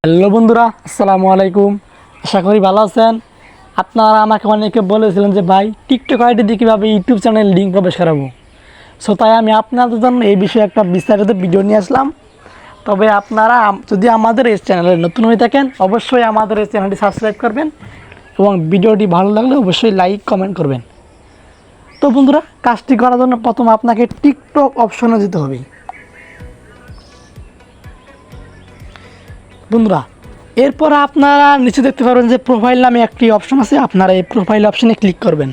Hello বন্ধুরা, আসসালামু আলাইকুম। আশা করি ভালো আছেন। আপনারা আমাকে অনেকে বলেছিলেন যে ভাই টিকটক আইডি দিয়ে কীভাবে ইউটিউব চ্যানেল লিঙ্ক প্রবেশ করাবো। সো তাই আমি আপনাদের জন্য এই বিষয়ে একটা বিস্তারিত ভিডিও নিয়ে আসলাম। তবে আপনারা যদি আমাদের এই চ্যানেলে নতুন হয়ে থাকেন অবশ্যই আমাদের এই চ্যানেলটি সাবস্ক্রাইব করবেন এবং ভিডিওটি ভালো লাগলে অবশ্যই লাইক কমেন্ট করবেন। তো বন্ধুরা, কাজটি করার জন্য প্রথমে আপনাকে টিকটক অপশনে যেতে হবে। বন্ধুরা, এরপর আপনারা নিচে দেখতে পারবেন যে প্রোফাইল নামে একটি অপশন আছে। আপনারা এই প্রোফাইল অপশনে ক্লিক করবেন।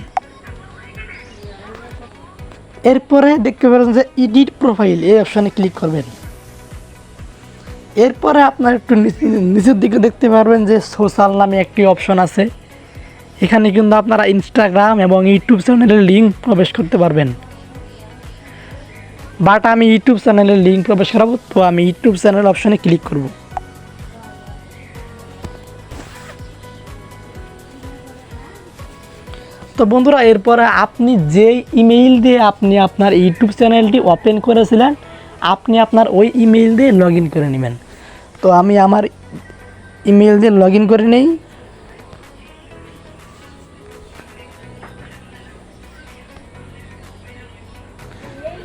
এরপরে দেখতে পারবেন যে এডিট প্রোফাইল, এই অপশনে ক্লিক করবেন। এরপরে আপনার একটু নিচের দিকে দেখতে পারবেন যে সোশ্যাল নামে একটি অপশন আছে। এখানে কিন্তু আপনারা ইনস্টাগ্রাম এবং ইউটিউব চ্যানেলের লিঙ্ক প্রবেশ করতে পারবেন। বাট আমি ইউটিউব চ্যানেলের লিঙ্ক প্রবেশ করাবো, তো আমি ইউটিউব চ্যানেল অপশনে ক্লিক করব। তো বন্ধুরা, এরপরে আপনি যেই ইমেইল দিয়ে আপনি আপনার ইউটিউব চ্যানেলটি ওপেন করেছিলেন আপনি আপনার ওই ইমেইল দিয়ে লগ ইন করে নেবেন। তো আমি আমার ইমেইল দিয়ে লগ ইন করে নেই।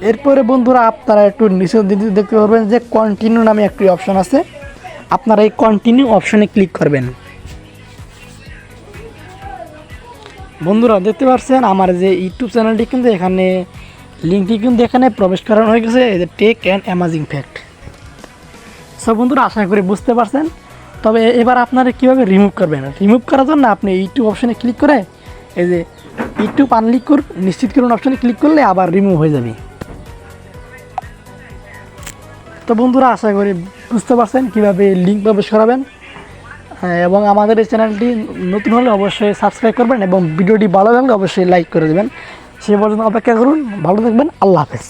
এরপরে বন্ধুরা, আপনারা একটু নিচের দিকে দেখতে পারবেন যে কন্টিনিউ নামে একটি অপশন আছে। আপনারা এই কন্টিনিউ অপশনে ক্লিক করবেন। বন্ধুরা, দেখতে পাচ্ছেন আমার যে ইউটিউব চ্যানেলটি কিন্তু এখানে লিঙ্কটি কিন্তু এখানে প্রবেশ করানো হয়ে গেছে, এই যে টেক অ্যান্ড অ্যামাজিং ফ্যাক্ট। সব বন্ধুরা, আশা করি বুঝতে পারছেন। তবে এবার আপনারা কীভাবে রিমুভ করবেন, রিমুভ করার জন্য আপনি ইউটিউব অপশনে ক্লিক করে এই যে ইউটিউব আনলিক নিশ্চিত করুন অপশনে ক্লিক করলে আবার রিমুভ হয়ে যাবে। তো বন্ধুরা, আশা করি বুঝতে পারছেন কীভাবে লিঙ্ক প্রবেশ করাবেন। এবং আমাদের এই চ্যানেলটি নতুন হলে অবশ্যই সাবস্ক্রাইব করবেন এবং ভিডিওটি ভালো লাগলে অবশ্যই লাইক করে দেবেন। সে পর্যন্ত অপেক্ষা করুন। ভালো থাকবেন। আল্লাহ হাফেজ।